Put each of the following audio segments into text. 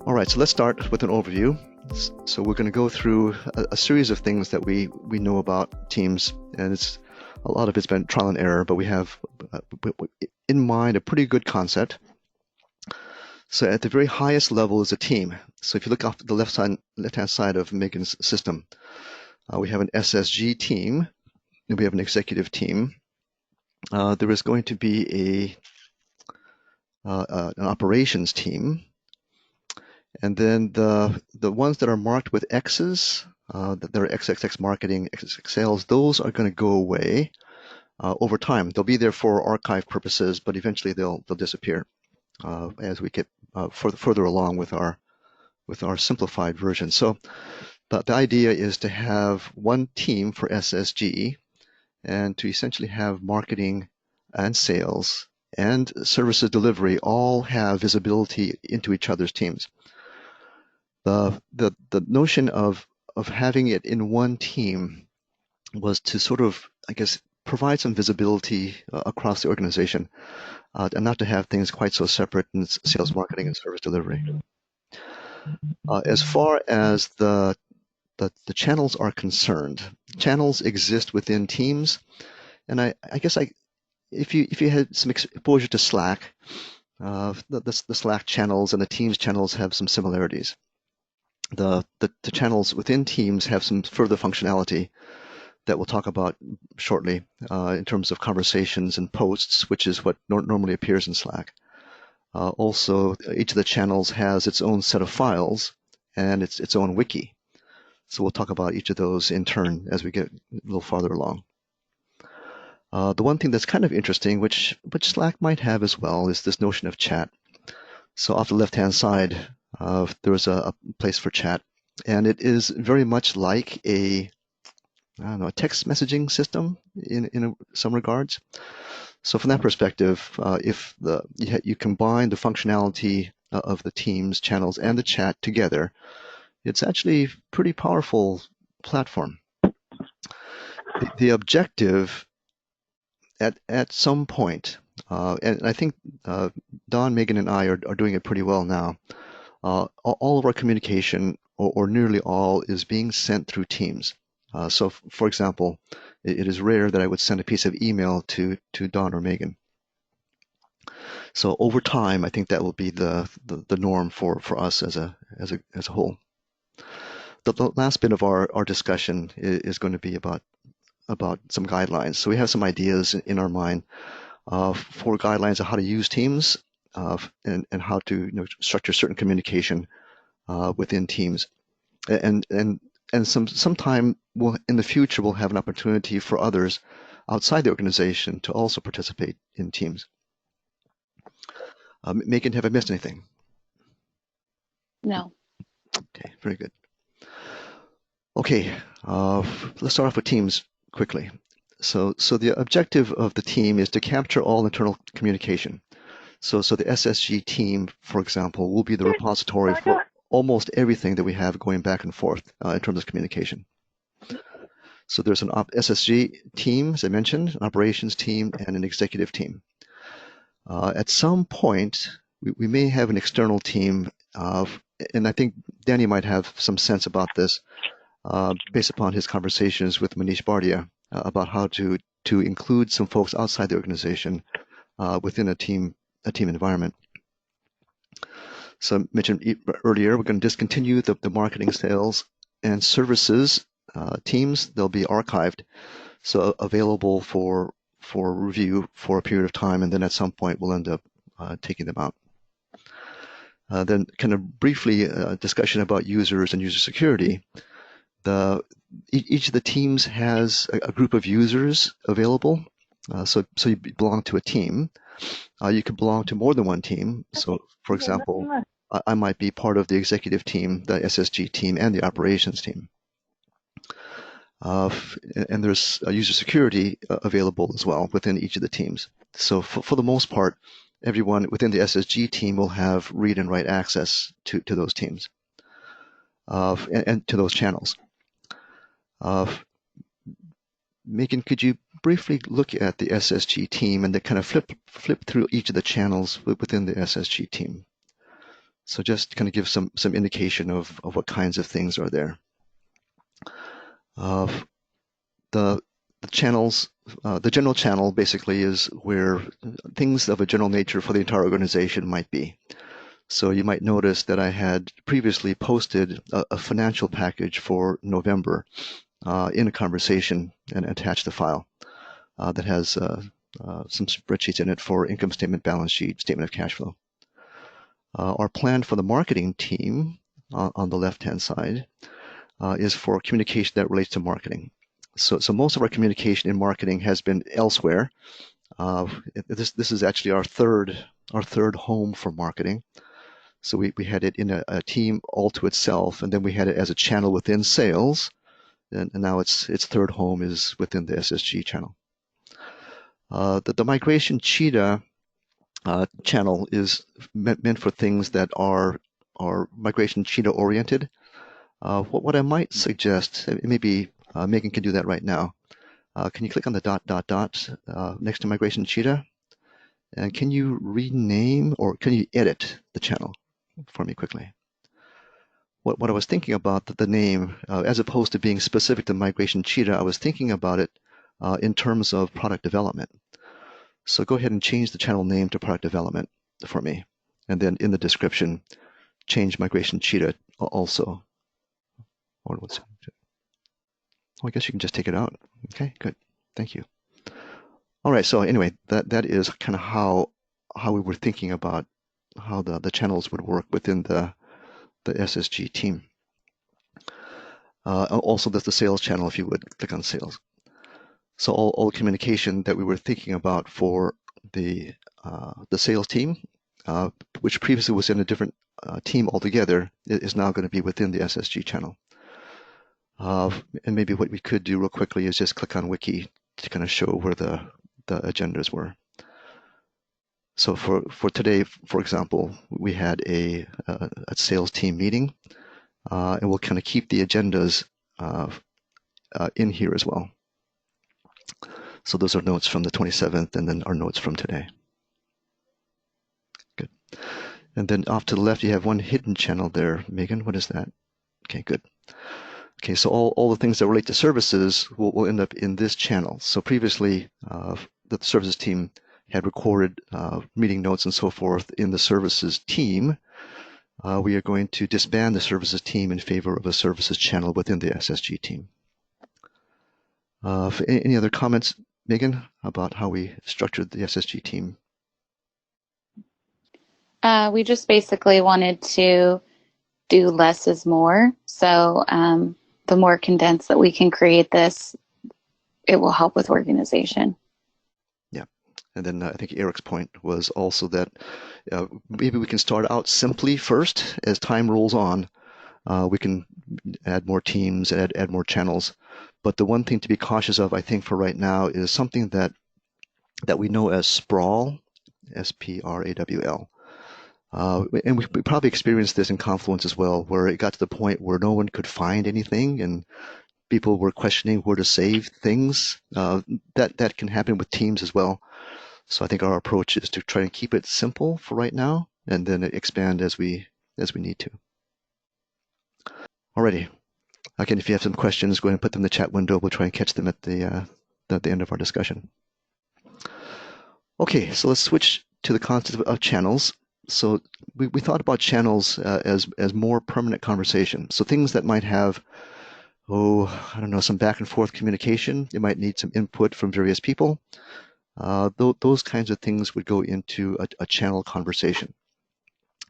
All right, so let's start with an overview. So we're going to go through a series of things that we know about Teams, and a lot of it's been trial and error, but we have in mind a pretty good concept. So at the very highest level is a team. So if you look off the left-hand side of Megan's system, we have an SSG team, and we have an executive team. There is going to be an operations team. And then the ones that are marked with X's, that are XXX marketing, XXX sales, those are going to go away over time. They'll be there for archive purposes, but eventually they'll disappear as we get further along with our simplified version. So the idea is to have one team for SSG and to essentially have marketing and sales and services delivery all have visibility into each other's teams. The notion of having it in one team was to sort of, I guess, provide some visibility across the organization, and not to have things quite so separate in sales, marketing, and service delivery. As far as the channels are concerned, channels exist within Teams, and I guess if you had some exposure to Slack, the Slack channels and the Teams channels have some similarities. The channels within Teams have some further functionality that we'll talk about shortly in terms of conversations and posts, which is what normally appears in Slack. Also, each of the channels has its own set of files and its own wiki. So we'll talk about each of those in turn as we get a little farther along. The one thing that's kind of interesting, which Slack might have as well, is this notion of chat. So off the left-hand side, there is a place for chat, and it is very much like a text messaging system in some regards. So from that perspective, if you combine the functionality of the Teams channels and the chat together, it's actually a pretty powerful platform. The objective at some point, and I think Don, Megan, and I are doing it pretty well now. All of our communication, or nearly all, is being sent through Teams. So, for example, it is rare that I would send a piece of email to Don or Megan. So over time, I think that will be the norm for us as a whole. The last bit of our discussion is going to be about some guidelines. So we have some ideas in our mind for guidelines of how to use Teams and how to structure certain communication within Teams, and sometime in the future we'll have an opportunity for others outside the organization to also participate in Teams. Megan, have I missed anything? No. Okay, very good. Okay, let's start off with Teams quickly. So the objective of the team is to capture all internal communication. So the SSG team, for example, will be the repository for almost everything that we have going back and forth in terms of communication. So there's an SSG team, as I mentioned, an operations team, and an executive team. At some point, we may have an external team, and I think Danny might have some sense about this based upon his conversations with Manish Bardia about how to include some folks outside the organization within a team environment. So I mentioned earlier, we're going to discontinue the marketing, sales, and services teams. They'll be archived, so available for review for a period of time, and then at some point we'll end up taking them out. Then kind of briefly a discussion about users and user security. Each of the teams has a group of users available. So you belong to a team. You could belong to more than one team. So, for example, I might be part of the executive team, the SSG team, and the operations team. And there's user security available as well within each of the teams. So for the most part, everyone within the SSG team will have read and write access to those teams and to those channels. Megan, could you briefly look at the SSG team and then kind of flip through each of the channels within the SSG team? So just kind of give some indication of what kinds of things are there. Uh, the channels, the general channel basically is where things of a general nature for the entire organization might be. So you might notice that I had previously posted a financial package for November in a conversation and attached a file that has some spreadsheets in it for income statement, balance sheet, statement of cash flow. Our plan for the marketing team on the left-hand side is for communication that relates to marketing. So most of our communication in marketing has been elsewhere. This is actually our third home for marketing. So we had it in a team all to itself, and then we had it as a channel within sales, and now its third home is within the SSG channel. The migration cheetah channel is meant for things that are migration cheetah oriented. What I might suggest, maybe Megan can do that right now. Can you click on the dot next to migration cheetah? And can you rename or can you edit the channel for me quickly? What I was thinking about the name, as opposed to being specific to migration cheetah, I was thinking about it in terms of product development. So go ahead and change the channel name to product development for me. And then in the description, change migration cheetah also. Or what's it? Oh, I guess you can just take it out. Okay, good. Thank you. All right, so anyway, that is kind of how we were thinking about how the channels would work within the SSG team. Also, there's the sales channel if you would click on sales. So all communication that we were thinking about for the sales team, which previously was in a different team altogether, is now going to be within the SSG channel. And maybe what we could do real quickly is just click on Wiki to kind of show where the agendas were. So for today, for example, we had a sales team meeting, and we'll kind of keep the agendas in here as well. So those are notes from the 27th, and then our notes from today. Good. And then off to the left, you have one hidden channel there. Megan, what is that? Okay, good. Okay, so all the things that relate to services will end up in this channel. So previously, the services team had recorded meeting notes and so forth in the services team. We are going to disband the services team in favor of a services channel within the SSG team. Any other comments, Megan, about how we structured the SSG team? We just basically wanted to do less is more. So the more condensed that we can create this, it will help with organization. Yeah. And then I think Eric's point was also that maybe we can start out simply first. As time rolls on, we can add more teams, add more channels. But the one thing to be cautious of, I think, for right now is something that we know as sprawl, S-P-R-A-W-L. And we probably experienced this in Confluence as well, where it got to the point where no one could find anything and people were questioning where to save things. That can happen with teams as well. So I think our approach is to try and keep it simple for right now and then expand as we need to. Alrighty. Again, if you have some questions, go ahead and put them in the chat window. We'll try and catch them at the end of our discussion. Okay, so let's switch to the concept of channels. So we thought about channels as more permanent conversation. So things that might have, I don't know, some back and forth communication. It might need some input from various people. Those kinds of things would go into a channel conversation.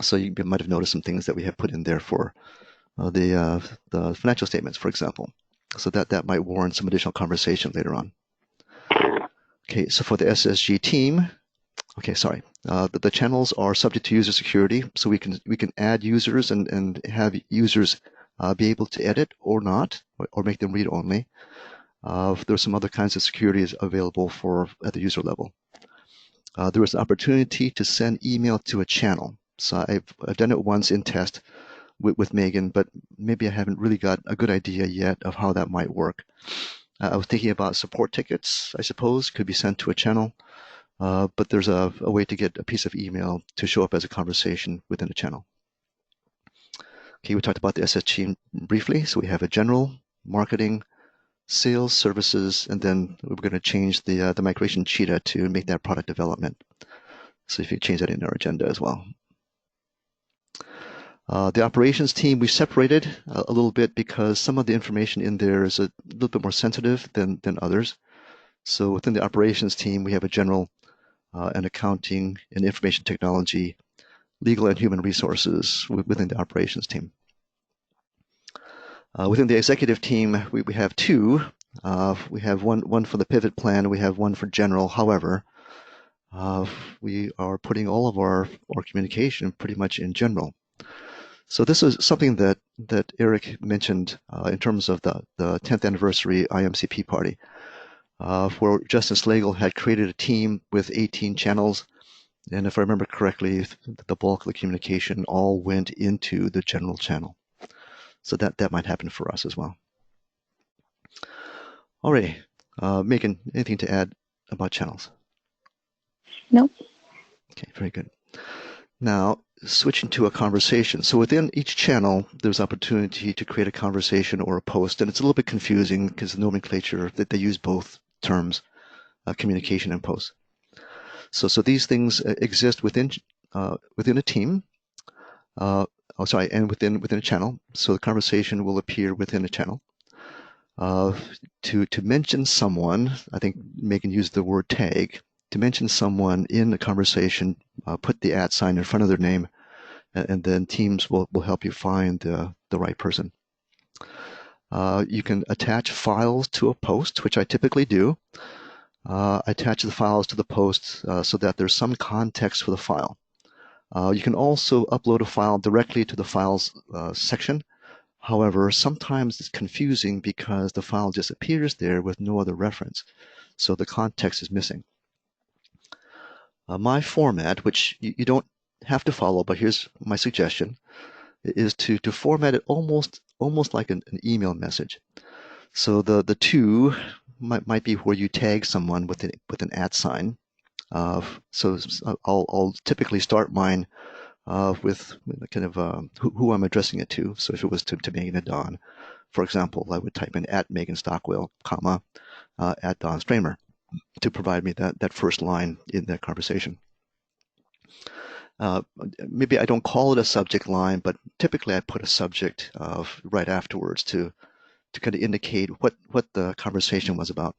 So you might have noticed some things that we have put in there for the financial statements, for example. So that might warrant some additional conversation later on. Okay, so for the SSG team, okay, sorry. The channels are subject to user security, so we can add users and have users be able to edit or not, or make them read only. There are some other kinds of securities available at the user level. There is an opportunity to send email to a channel. So I've done it once in test with Megan, but maybe I haven't really got a good idea yet of how that might work. I was thinking about support tickets, I suppose, could be sent to a channel. But there's a way to get a piece of email to show up as a conversation within a channel. Okay, we talked about the SS team briefly. So we have a general, marketing, sales, services, and then we're going to change the migration cheetah to make that product development. So if you change that in our agenda as well. The operations team, we separated a little bit because some of the information in there is a little bit more sensitive than others. So within the operations team, we have a general and accounting and information technology, legal and human resources within the operations team. Within the executive team, we have two. We have one for the pivot plan. We have one for general. However, we are putting all of our communication pretty much in general. So this is something that Eric mentioned in terms of the 10th anniversary IMCP party, where Justin Slagle had created a team with 18 channels. And if I remember correctly, the bulk of the communication all went into the general channel. So that might happen for us as well. Alrighty, Megan, anything to add about channels? Nope. Okay, very good. Now, switching to a conversation. So within each channel, there's opportunity to create a conversation or a post, and it's a little bit confusing because the nomenclature that they use both terms, communication and post. So these things exist within a team. And within a channel. So the conversation will appear within a channel. To mention someone, I think Megan used the word tag. To mention someone in the conversation, put the @ sign in front of their name, and then Teams will help you find the right person. You can attach files to a post, which I typically do. Attach the files to the post so that there's some context for the file. You can also upload a file directly to the files section. However, sometimes it's confusing because the file just appears there with no other reference, so the context is missing. My format, which you don't have to follow, but here's my suggestion, is to format it almost like an email message. So the two might be where you tag someone with an @ sign. So I'll typically start mine with kind of who I'm addressing it to. So if it was to Megan and Don, for example, I would type in @ Megan Stockwell, comma, @ Don Stramer to provide me that first line in that conversation. Maybe I don't call it a subject line, but typically I put a subject right afterwards to kind of indicate what the conversation was about.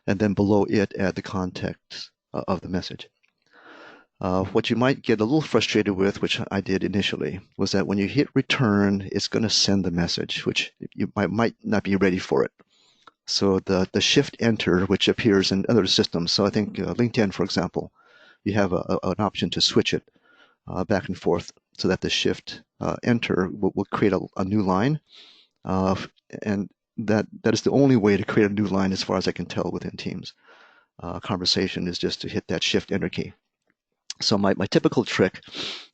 And then below it, add the context of the message. What you might get a little frustrated with, which I did initially, was that when you hit return, it's going to send the message, which you might not be ready for it. So the shift enter, which appears in other systems. So I think LinkedIn, for example, you have an option to switch it back and forth so that the shift enter will create a new line. And that is the only way to create a new line as far as I can tell within Teams. Conversation is just to hit that shift enter key. So my typical trick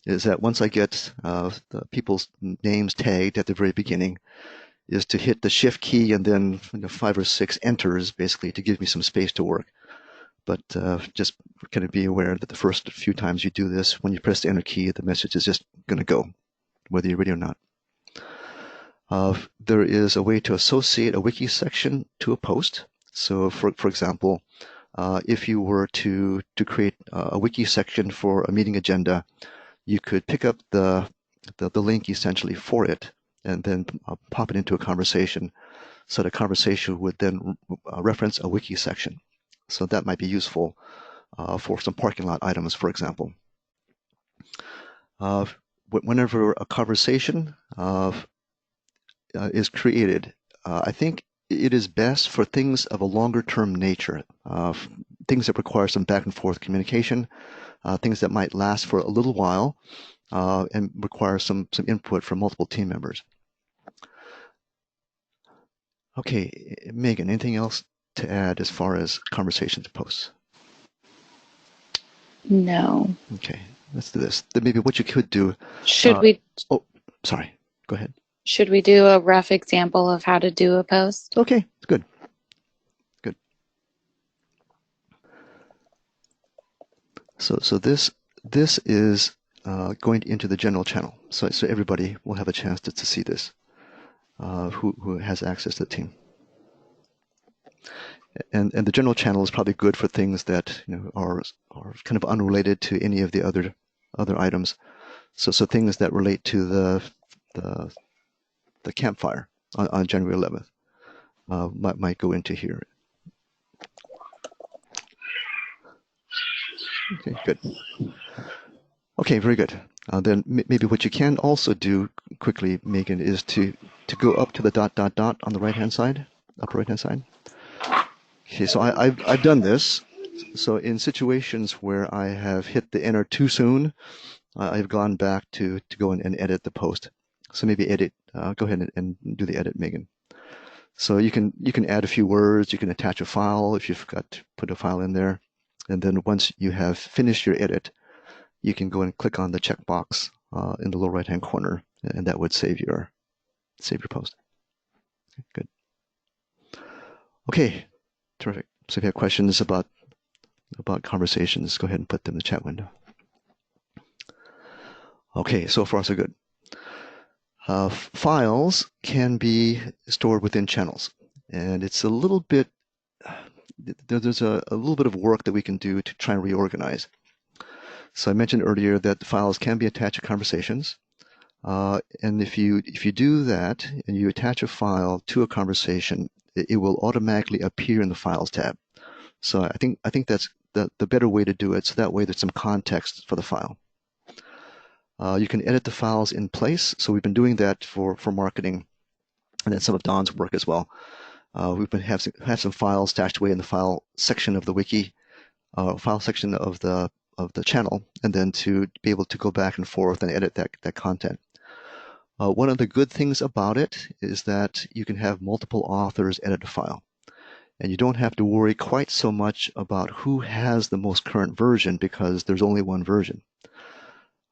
is that once I get the people's names tagged at the very beginning, is to hit the shift key and then 5 or 6 enters, basically, to give me some space to work. But just kind of be aware that the first few times you do this, when you press the enter key, the message is just going to go, whether you're ready or not. There is a way to associate a wiki section to a post. So for example, if you were to create a wiki section for a meeting agenda, you could pick up the link essentially for it and then pop it into a conversation. So the conversation would then reference a wiki section. So that might be useful for some parking lot items, for example. Whenever a conversation is created, I think it is best for things of a longer term nature, things that require some back and forth communication, things that might last for a little while and require some input from multiple team members. Okay, Megan, anything else to add as far as conversations posts? No. Okay, let's do this. Then maybe what you could do. Should we? Oh, sorry. Go ahead. Should we do a rough example of how to do a post? Okay, good. Good. So this is going into the general channel. So everybody will have a chance to see this, who has access to the team. And the general channel is probably good for things that are kind of unrelated to any of the other items. So things that relate to the campfire on January 11th might go into here. Okay, good. Okay, very good. Then maybe what you can also do quickly, Megan, is to go up to the dot dot dot on the right hand side, upper right hand side. Okay, so I've done this. So in situations where I have hit the enter too soon, I've gone back to go and edit the post. So maybe edit. Go ahead and do the edit, Megan. So you can add a few words. You can attach a file if you've got to put a file in there, and then once you have finished your edit, you can go and click on the checkbox in the lower right-hand corner, and that would save your post. Okay, good. Okay, terrific. So if you have questions about conversations, go ahead and put them in the chat window. Okay, so far so good. Files can be stored within channels, and it's a little bit, there's a little bit of work that we can do to try and reorganize. So I mentioned earlier that the files can be attached to conversations, and if you do that and you attach a file to a conversation, it will automatically appear in the Files tab. So I think that's the better way to do it, so that way there's some context for the file. You can edit the files in place. So we've been doing that for marketing, and then some of Don's work as well. We've been have some files stashed away in the file section of the wiki, file section of the channel, and then to be able to go back and forth and edit that content. One of the good things about it is that you can have multiple authors edit a file, and you don't have to worry quite so much about who has the most current version, because there's only one version.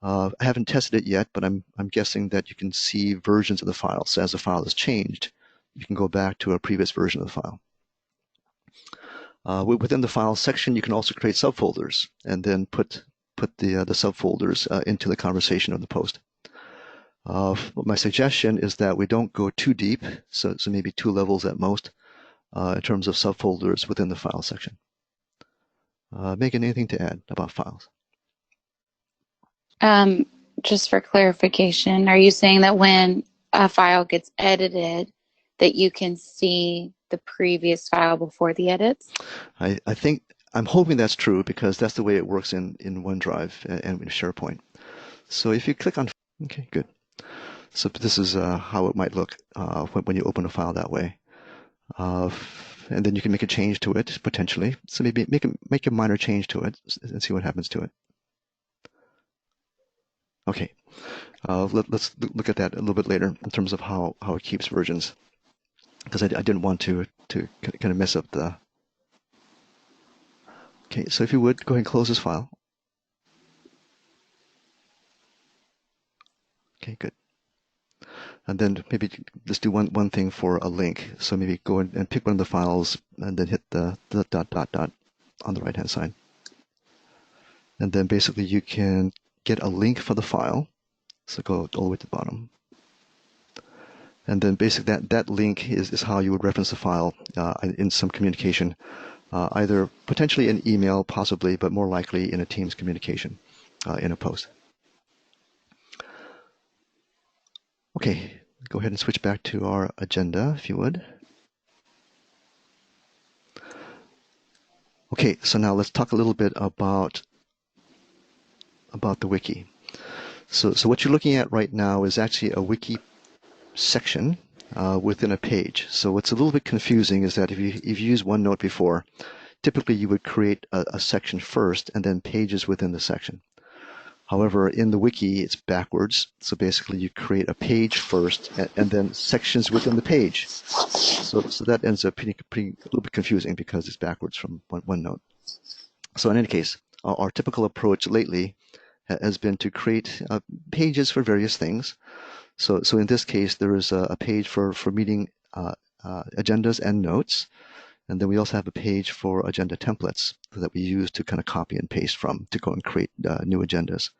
I haven't tested it yet, but I'm guessing that you can see versions of the file. So as the file is changed, you can go back to a previous version of the file. Within the file section, you can also create subfolders and then put the subfolders into the conversation of the post. My suggestion is that we don't go too deep, so maybe 2 levels at most, in terms of subfolders within the file section. Megan, anything to add about files? Just for clarification, are you saying that when a file gets edited, that you can see the previous file before the edits? I'm hoping that's true, because that's the way it works in OneDrive and in SharePoint. So if you click on, okay, good. So this is how it might look when you open a file that way. And then you can make a change to it, potentially. So maybe make a minor change to it and see what happens to it. Okay, let's look at that a little bit later in terms of how it keeps versions, because I didn't want to kind of mess up the. Okay, so if you would, go ahead and close this file. Okay, good. And then maybe let's do one thing for a link. So maybe go and pick one of the files and then hit the dot dot dot on the right-hand side. And then basically you can get a link for the file. So go all the way to the bottom. And then basically that link is how you would reference the file in some communication, either potentially an email, possibly, but more likely in a Teams communication in a post. Okay, go ahead and switch back to our agenda, if you would. Okay, so now let's talk a little bit about the wiki. So what you're looking at right now is actually a wiki section within a page. So what's a little bit confusing is that if you used OneNote before, typically you would create a section first and then pages within the section. However, in the wiki, it's backwards. So basically you create a page first and then sections within the page. So that ends up a little bit confusing, because it's backwards from OneNote. So in any case, our typical approach lately has been to create pages for various things. So in this case, there is a page for meeting agendas and notes. And then we also have a page for agenda templates that we use to kind of copy and paste from to go and create new agendas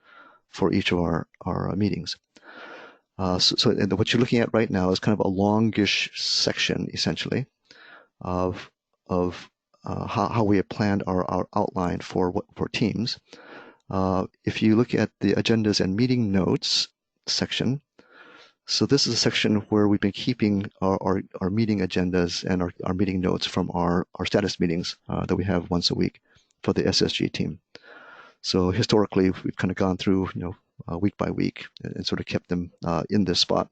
for each of our meetings. So what you're looking at right now is kind of a longish section, essentially, of how we have planned our outline for Teams. If you look at the agendas and meeting notes section, so this is a section where we've been keeping our meeting agendas and our meeting notes from our status meetings that we have once a week for the SSG team. So historically, we've kind of gone through, week by week and sort of kept them in this spot.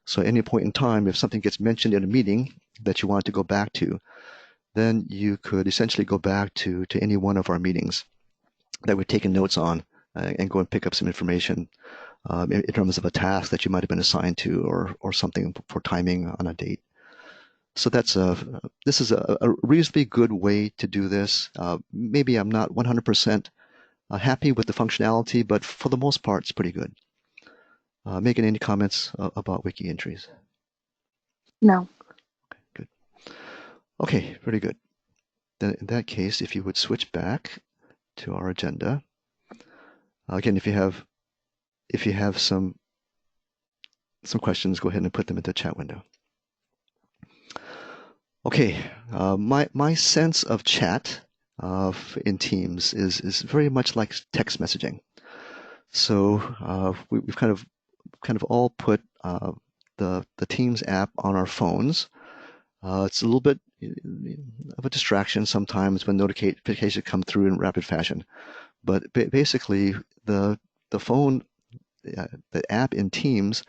So at any point in time, if something gets mentioned in a meeting that you want to go back to, then you could essentially go back to any one of our meetings that we've taken notes on and go and pick up some information in terms of a task that you might have been assigned to or something for timing on a date. So this is a reasonably good way to do this. Maybe I'm not 100% happy with the functionality, but for the most part, it's pretty good. Megan, any comments about Wiki entries? No. Okay, good. Okay, very good. Then in that case, if you would switch back to our agenda. Again, if you have some questions, go ahead and put them in the chat window. Okay, my sense of chat in Teams is very much like text messaging. So we've kind of all put the Teams app on our phones. It's a little bit of a distraction sometimes when notifications come through in rapid fashion, but basically the phone, the app in Teams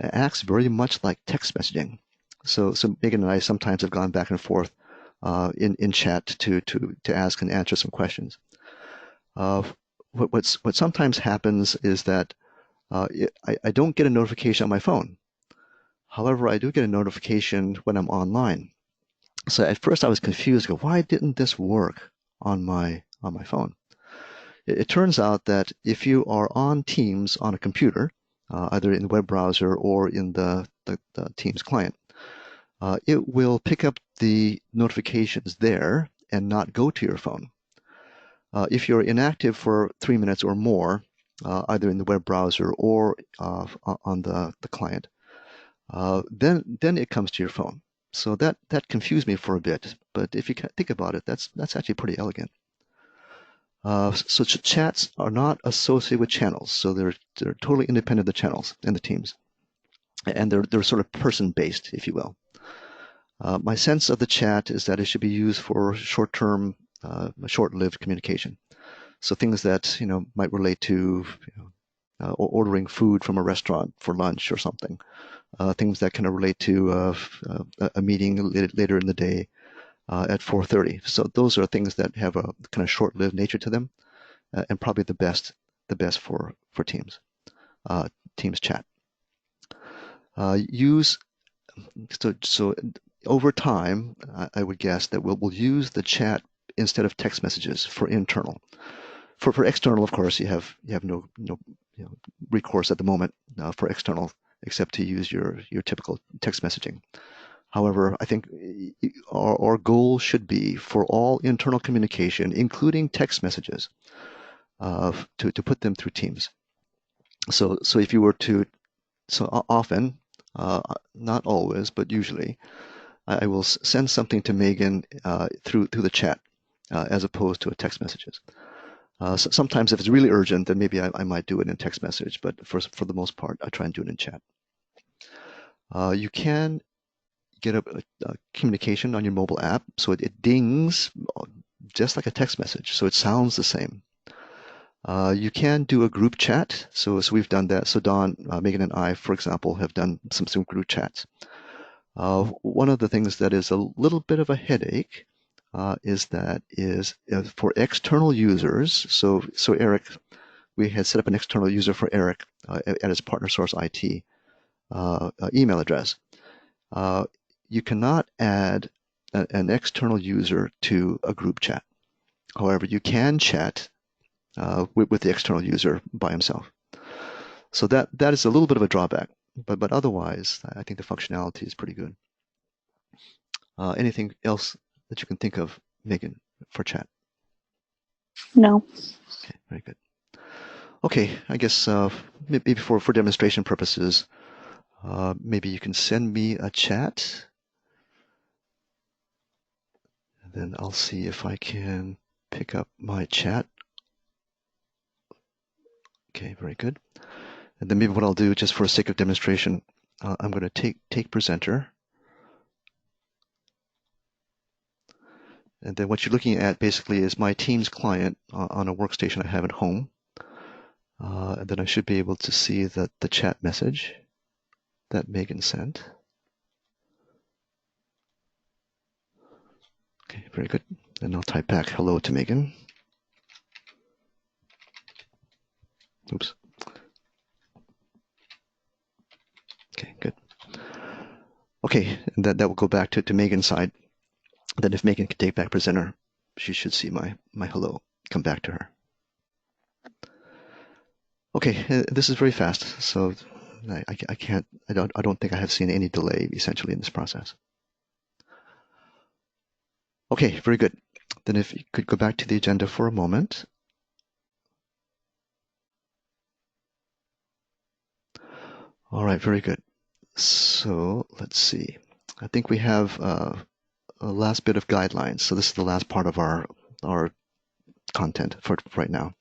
acts very much like text messaging. So Megan and I sometimes have gone back and forth in chat to ask and answer some questions. What sometimes happens is that I don't get a notification on my phone. However, I do get a notification when I'm online. So at first I was confused. Why didn't this work on my phone? It turns out that if you are on Teams on a computer, either in the web browser or in the Teams client, it will pick up the notifications there and not go to your phone. If you're inactive for 3 minutes or more, either in the web browser or on the client, then it comes to your phone. So that confused me for a bit, but if you think about it, that's actually pretty elegant. So chats are not associated with channels, so they're totally independent of the channels and the teams, and they're sort of person-based, if you will. My sense of the chat is that it should be used for short-term, short-lived communication. So things that might relate to ordering food from a restaurant for lunch or something. Things that kind of relate to a meeting later in the day at 4:30. So those are things that have a kind of short-lived nature to them, and probably the best for Teams. Teams chat. So over time, I would guess that we'll use the chat instead of text messages for internal. For external, of course, you have no recourse at the moment for external except to use your typical text messaging. However, I think our goal should be for all internal communication, including text messages, to put them through Teams. So if you were to, so often, not always, but usually, I will send something to Megan through the chat as opposed to a text messages. So sometimes if it's really urgent, then maybe I might do it in text message, but for the most part, I try and do it in chat. You can get a communication on your mobile app, so it dings just like a text message, so it sounds the same. You can do a group chat, so we've done that. So Dawn, Megan, and I, for example, have done some group chats. One of the things that is a little bit of a headache is for external users. So Eric, we had set up an external user for Eric at his partner source IT email address. You cannot add an external user to a group chat. However, you can chat with the external user by himself. So that is a little bit of a drawback, but otherwise, I think the functionality is pretty good. Anything else that you can think of, Megan, for chat? No. Okay, very good. Okay, I guess maybe for demonstration purposes, maybe you can send me a chat, and then I'll see if I can pick up my chat. Okay, very good. And then maybe what I'll do, just for the sake of demonstration, I'm going to take presenter, and then what you're looking at basically is my Teams client on a workstation I have at home. And then I should be able to see the chat message that Megan sent. Okay, very good. And I'll type back hello to Megan. Oops. Okay, good. Okay, and that will go back to Megan's side. Then if Megan can take back presenter, she should see my hello come back to her. Okay, this is very fast, so I don't think I have seen any delay essentially in this process. Okay, very good. Then if you could go back to the agenda for a moment. All right, very good. So let's see. I think we have a last bit of guidelines. So this is the last part of our content for right now.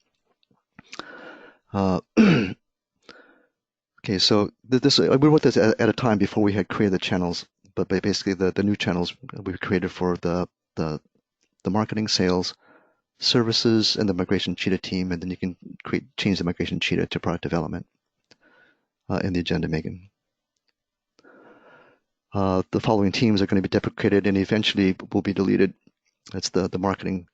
Okay, so we wrote this at a time before we had created the channels, but basically the new channels we created for the marketing, sales, services, and the migration cheetah team, and then you can change the migration cheetah to product development in the agenda, Megan. The following teams are going to be deprecated and eventually will be deleted. That's the marketing,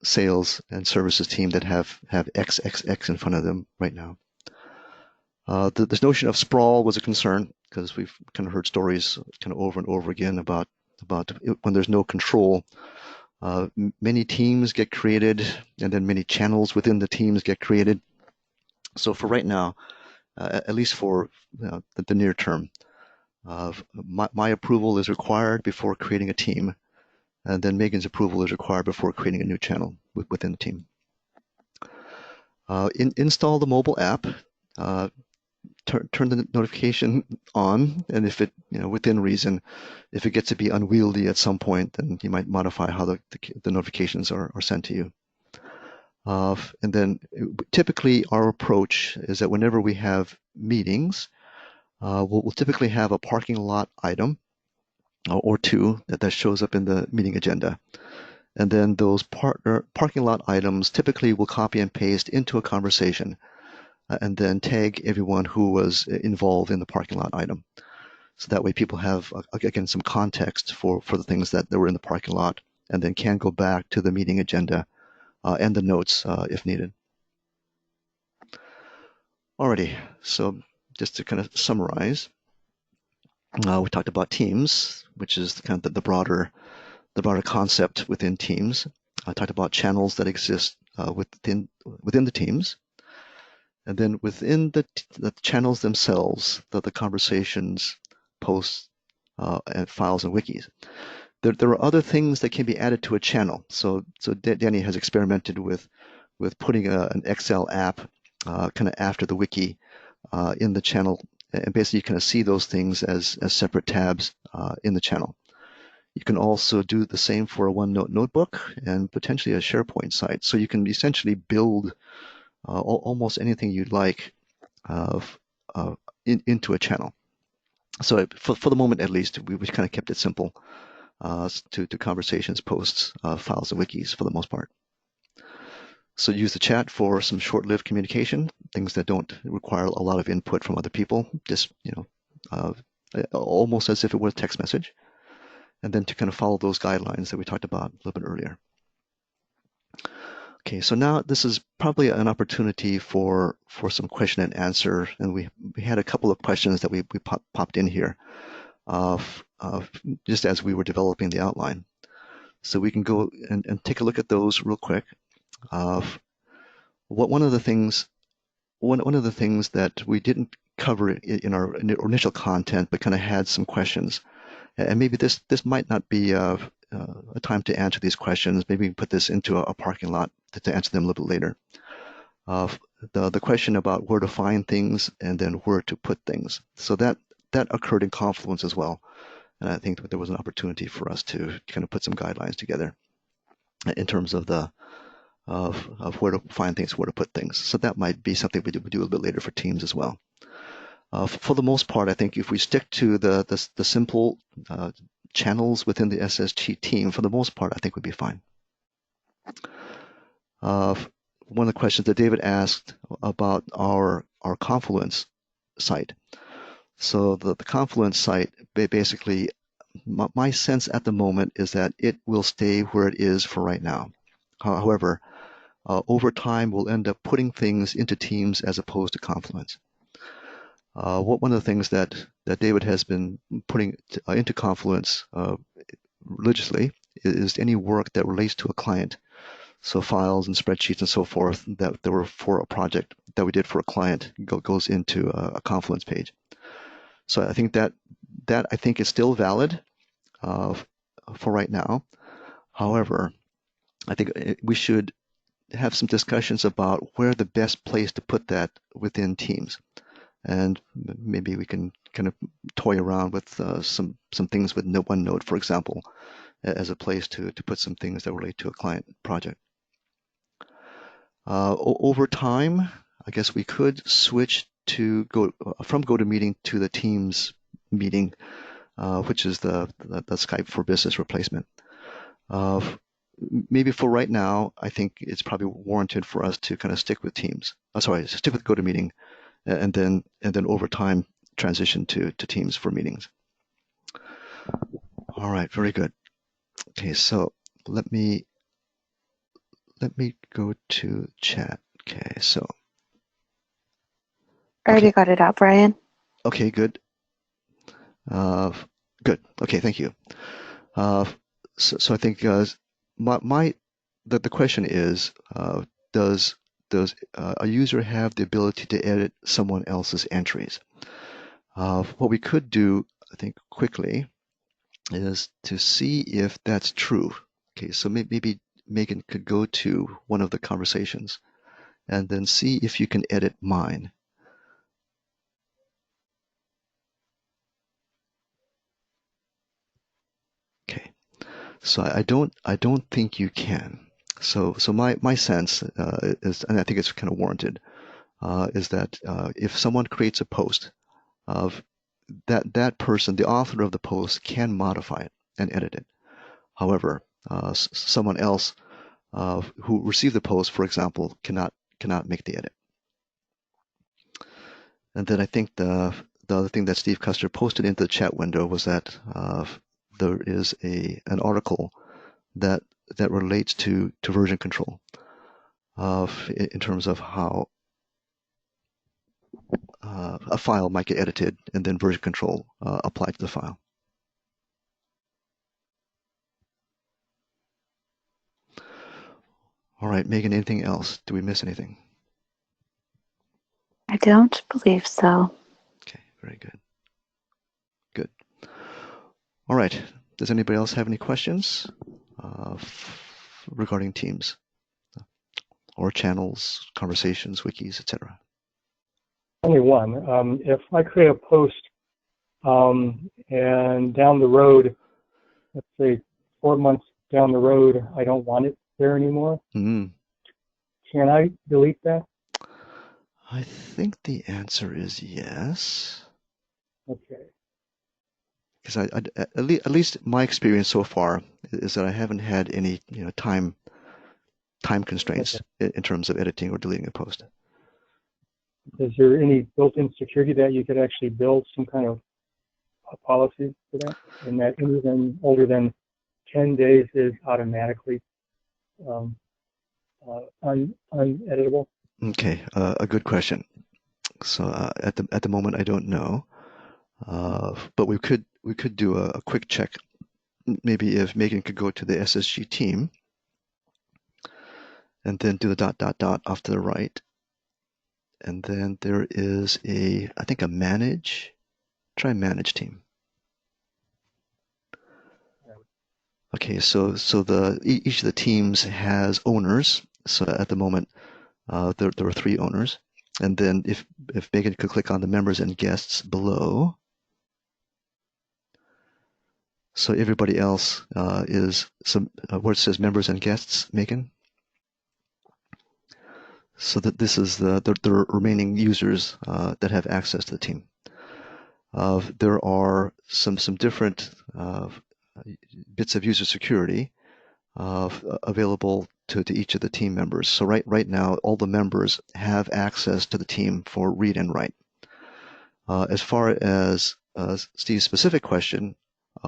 sales, and services team that have XXX in front of them right now. This notion of sprawl was a concern because we've kind of heard stories kind of over and over again about when there's no control. Many teams get created, and then many channels within the teams get created. So for right now, at least for the near term, my approval is required before creating a team, and then Megan's approval is required before creating a new channel within the team. Install the mobile app. Turn the notification on, and if it, within reason, if it gets to be unwieldy at some point, then you might modify how the notifications are sent to you. And then typically our approach is that whenever we have meetings, we'll typically have a parking lot item or two that shows up in the meeting agenda. And then those parking lot items typically will copy and paste into a conversation and then tag everyone who was involved in the parking lot item. So that way people have, again, some context for the things that were in the parking lot and then can go back to the meeting agenda and the notes if needed. Alrighty, so just to kind of summarize, we talked about teams, which is kind of the broader concept within teams. I talked about channels that exist within the teams. And then within the channels themselves, the conversations, posts, and files and wikis, there are other things that can be added to a channel. So Danny has experimented with putting an Excel app kind of after the wiki in the channel, and basically you kind of see those things as separate tabs in the channel. You can also do the same for a OneNote notebook and potentially a SharePoint site. So you can essentially build almost anything you'd like into a channel. So for the moment, at least, we kind of kept it simple to conversations, posts, files, and wikis for the most part. So use the chat for some short-lived communication, things that don't require a lot of input from other people, just almost as if it were a text message, and then to kind of follow those guidelines that we talked about a little bit earlier. Okay, so now this is probably an opportunity for some question and answer, and we had a couple of questions that we popped in here just as we were developing the outline. So we can go and take a look at those real quick. One of the things that we didn't cover in our initial content, but kind of had some questions, and maybe this might not be a time to answer these questions. Maybe we can put this into a parking lot to answer them a little bit later. the question about where to find things and then where to put things. So that occurred in Confluence as well. And I think that there was an opportunity for us to kind of put some guidelines together in terms of where to find things, where to put things. So that might be something we do a little bit later for Teams as well. For the most part, I think if we stick to the simple channels within the SSG team, for the most part, I think we'd be fine. One of the questions that David asked about our Confluence site. So the Confluence site, basically, my sense at the moment is that it will stay where it is for right now. However, over time, we'll end up putting things into Teams as opposed to Confluence. One of the things that David has been putting into Confluence religiously is any work that relates to a client. So files and spreadsheets and so forth that were for a project that we did for a client goes into a Confluence page. So I think that I think is still valid for right now. However, I think we should have some discussions about where the best place to put that within Teams. And maybe we can kind of toy around with some things with OneNote, for example, as a place to put some things that relate to a client project. Over time, I guess we could switch to from GoToMeeting to the Teams meeting, which is the Skype for Business replacement. Maybe for right now, I think it's probably warranted for us to kind of stick with Teams. Stick with GoToMeeting, and then over time transition to Teams for meetings. All right, very good. Okay, so let me go to chat. Okay, so I already got it out, Brian. okay, good. Good. Okay, thank you. So I think the question is, does a user have the ability to edit someone else's entries? What we could do, I think, quickly is to see if that's true. Okay, so maybe Megan could go to one of the conversations and then see if you can edit mine. Okay, so I don't think you can. So my sense is, and I think it's kind of warranted, is that if someone creates a post of that person, the author of the post can modify it and edit it. However, someone else who received the post, for example, cannot make the edit. And then I think the other thing that Steve Custer posted into the chat window was that there is an article that relates to version control in terms of how a file might get edited and then version control applied to the file. All right, Megan, anything else? Do we miss anything? I don't believe so. Okay, very good. Good. All right. Does anybody else have any questions regarding Teams or channels, conversations, wikis, etc.? Only one. If I create a post and down the road, let's say 4 months down the road, I don't want it there anymore, can I delete that? I think the answer is yes. Okay. Because at least my experience so far is that I haven't had any time constraints in terms of editing or deleting a post. Is there any built-in security that you could actually build some kind of a policy for that? And that anything older than 10 days is automatically uneditable? Okay, a good question. So at the moment, I don't know, but we could do a quick check. Maybe if Megan could go to the SSG team and then do the ... off to the right, and then there is I think a manage. Try manage team. Okay, so each of the teams has owners. So at the moment, There were 3 owners. And then if Megan could click on the members and guests below, so everybody else is some where it says members and guests, Megan. So that this is the remaining users that have access to the team. There are some different bits of user security available to each of the team members. So right now, all the members have access to the team for read and write. As far as Steve's specific question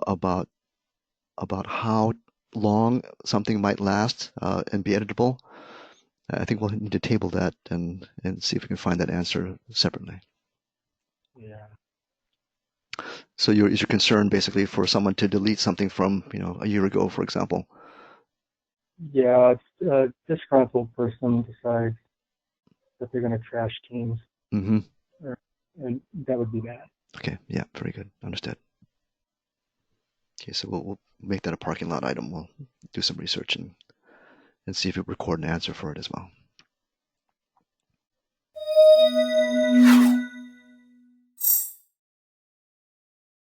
about how long something might last and be editable, I think we'll need to table that and see if we can find that answer separately. Yeah. So is your concern basically for someone to delete something from a year ago, for example? Yeah, it's a disgruntled person decides that they're going to trash teams. Mm-hmm. And that would be bad. Okay, yeah, very good. Understood. Okay, so we'll make that a parking lot item. We'll do some research and see if we record an answer for it as well.